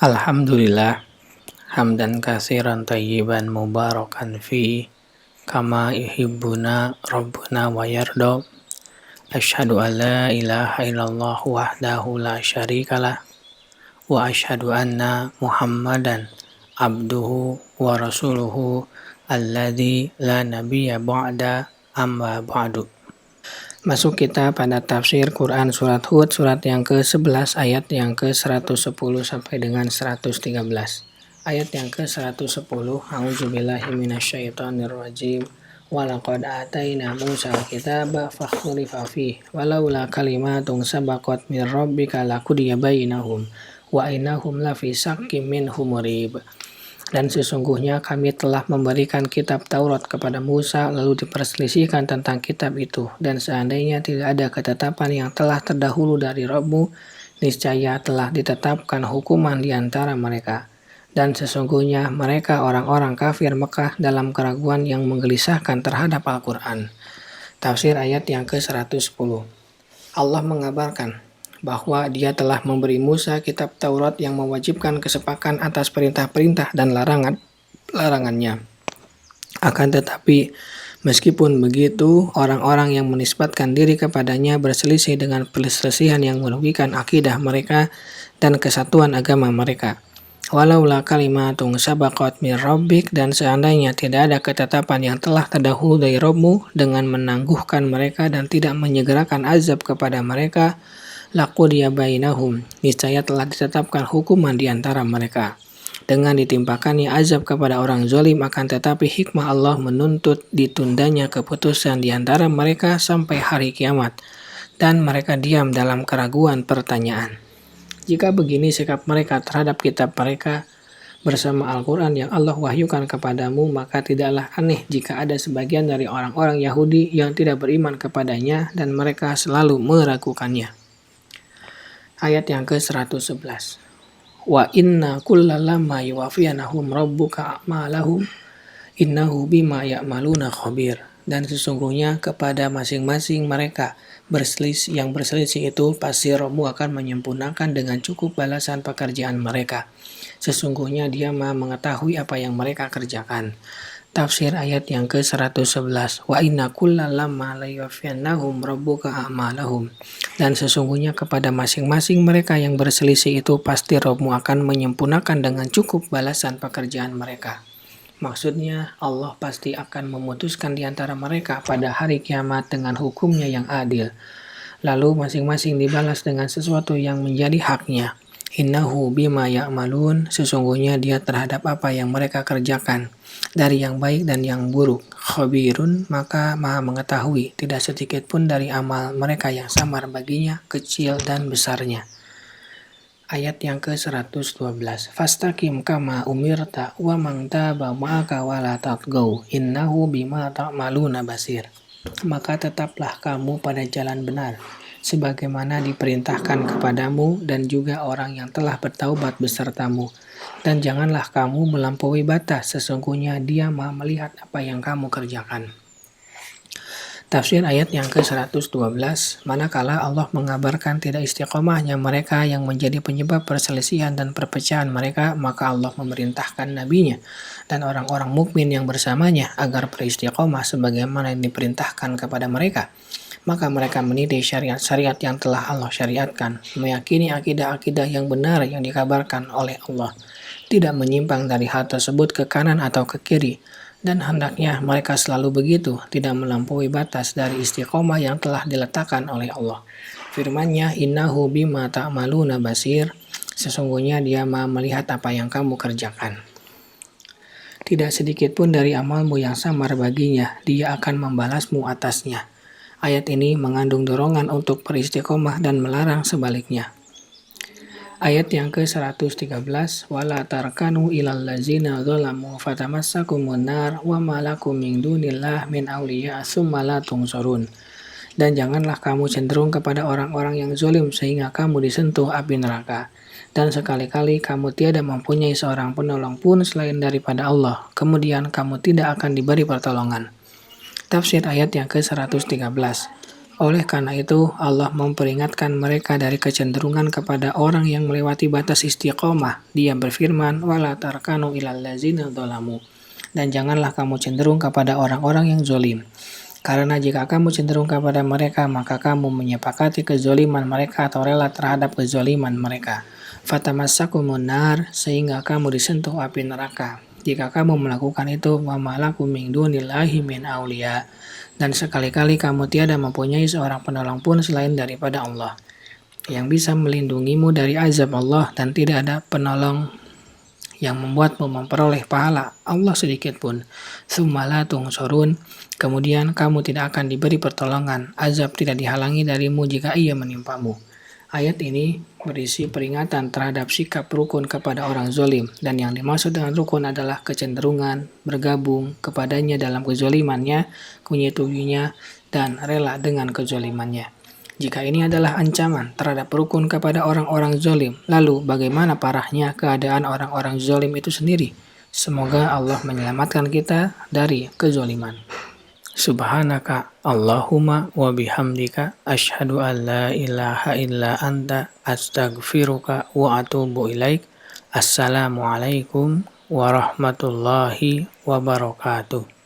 Alhamdulillah, hamdan katsiran tayyiban mubarakan fi kama yuhibbuna rabbuna wa yarda. Asyhadu an la ilaha illallah wahdahu la syarikalah wa asyhadu anna Muhammadan abduhu wa rasuluhu alladzi la nabiyya ba'da amma ba'du. Masuk kita pada tafsir Quran surat Hud surat yang ke-11 ayat yang ke-110 sampai dengan 113. Ayat yang ke-110, A'udzubillahi minasyaitonirrajim. Walaqad ataina Musa al-kitaba fakhtulifa fihi walaula kalimatun sabaqat min rabbika laqudiya bainahum wa innahum lafi syakkim minhu murib. Dan sesungguhnya kami telah memberikan kitab Taurat kepada Musa lalu diperselisihkan tentang kitab itu. Dan seandainya tidak ada ketetapan yang telah terdahulu dari Rabb-Mu, niscaya telah ditetapkan hukuman di antara mereka. Dan sesungguhnya mereka orang-orang kafir Mekah dalam keraguan yang menggelisahkan terhadap Al-Quran. Tafsir ayat yang ke-110. Allah mengabarkan bahwa Dia telah memberi Musa kitab Taurat yang mewajibkan kesepakan atas perintah-perintah dan larangannya. Akan tetapi, meskipun begitu, orang-orang yang menisbatkan diri kepadanya berselisih dengan perselisihan yang merugikan akidah mereka dan kesatuan agama mereka. Walaula kalimatun sabaqat min rabbik, dan seandainya tidak ada ketetapan yang telah terdahulu dari Rabb-Mu dengan menangguhkan mereka dan tidak menyegerakan azab kepada mereka, laqudiya bainahum, niscaya telah ditetapkan hukuman di antara mereka. Dengan ditimpakannya azab kepada orang zalim, akan tetapi hikmah Allah menuntut ditundanya keputusan di antara mereka sampai hari kiamat, dan mereka diam dalam keraguan pertanyaan. Jika begini sikap mereka terhadap kitab mereka bersama Al-Quran yang Allah wahyukan kepadamu, maka tidaklah aneh jika ada sebagian dari orang-orang Yahudi yang tidak beriman kepadanya dan mereka selalu meragukannya. Ayat yang ke-111. Wa inna kullalama yuwafiyanahum rabbuka a'malahum innahu bima ya'maluna khabir. Dan sesungguhnya kepada masing-masing mereka yang berselisih itu pasti Rabb-Mu akan menyempurnakan dengan cukup balasan pekerjaan mereka. Sesungguhnya Dia Maha mengetahui apa yang mereka kerjakan. Tafsir ayat yang ke-111. Wa inna kullalama layuwaffiyannahum rabbuka a'malahum. Dan sesungguhnya kepada masing-masing mereka yang berselisih itu pasti Rabb-Mu akan menyempurnakan dengan cukup balasan pekerjaan mereka. Maksudnya Allah pasti akan memutuskan di antara mereka pada hari kiamat dengan hukumnya yang adil. Lalu masing-masing dibalas dengan sesuatu yang menjadi haknya. Innahu bima ya'malun, sesungguhnya Dia terhadap apa yang mereka kerjakan, dari yang baik dan yang buruk. Khabirun, maka Maha mengetahui, tidak sedikit pun dari amal mereka yang samar baginya, kecil dan besarnya. Ayat yang ke-112. Fastaqim kama umirta wa man taba ma'aka wa la tatghaw innahu bima ta'maluna basir. Maka tetaplah kamu pada jalan benar, sebagaimana diperintahkan kepadamu, dan juga orang yang telah bertaubat besertamu. Dan janganlah kamu melampaui batas, sesungguhnya Dia Maha melihat apa yang kamu kerjakan. Tafsir ayat yang ke-112. Manakala Allah mengabarkan tidak istiqomahnya mereka yang menjadi penyebab perselisihan dan perpecahan mereka, maka Allah memerintahkan nabinya dan orang-orang mukmin yang bersamanya agar beristiqomah sebagaimana yang diperintahkan kepada mereka. Maka mereka meniti syariat-syariat yang telah Allah syariatkan, meyakini akidah-akidah yang benar yang dikabarkan oleh Allah, tidak menyimpang dari hal tersebut ke kanan atau ke kiri, dan hendaknya mereka selalu begitu, tidak melampaui batas dari istiqomah yang telah diletakkan oleh Allah. Firman-Nya, innahu bima ta'maluna basir, sesungguhnya Dia Maha melihat apa yang kamu kerjakan. Tidak sedikit pun dari amalmu yang samar baginya, Dia akan membalasmu atasnya. Ayat ini mengandung dorongan untuk beristiqomah dan melarang sebaliknya. Ayat yang ke-113. Wala tarkanu ilal ladzina dzalamu fatamassakumun nar wa ma lakum min dunillah min awliya tsumma la tunsurun. Dan janganlah kamu cenderung kepada orang-orang yang zalim sehingga kamu disentuh api neraka. Dan sekali-kali kamu tiada mempunyai seorang penolong pun selain daripada Allah, kemudian kamu tidak akan diberi pertolongan. Tafsir ayat yang ke-113. Oleh karena itu, Allah memperingatkan mereka dari kecenderungan kepada orang yang melewati batas istiqomah. Dia berfirman, "Wala tarkanu ilal ladzina dzalamu." Dan janganlah kamu cenderung kepada orang-orang yang zolim. Karena jika kamu cenderung kepada mereka, maka kamu menyepakati kezoliman mereka atau rela terhadap kezoliman mereka. Fatamassakumun nar, sehingga kamu disentuh api neraka. Jika kamu melakukan itu, wa malakum min dunillahi min auliya. Dan sekali-kali kamu tiada mempunyai seorang penolong pun selain daripada Allah, yang bisa melindungimu dari azab Allah, dan tidak ada penolong yang membuatmu memperoleh pahala Allah sedikit pun. Tsumma tungsorun, kemudian kamu tidak akan diberi pertolongan, azab tidak dihalangi darimu jika ia menimpamu. Ayat ini berisi peringatan terhadap sikap rukun kepada orang zolim, dan yang dimaksud dengan rukun adalah kecenderungan bergabung kepadanya dalam kezolimannya, menyetujuinya, dan rela dengan kezolimannya. Jika ini adalah ancaman terhadap rukun kepada orang-orang zolim, lalu bagaimana parahnya keadaan orang-orang zolim itu sendiri? Semoga Allah menyelamatkan kita dari kezoliman. Subhanaka Allahumma wa bihamdika asyhadu an la ilaha illa anta astaghfiruka wa atubu ilaik. Assalamualaikum warahmatullahi wabarakatuh.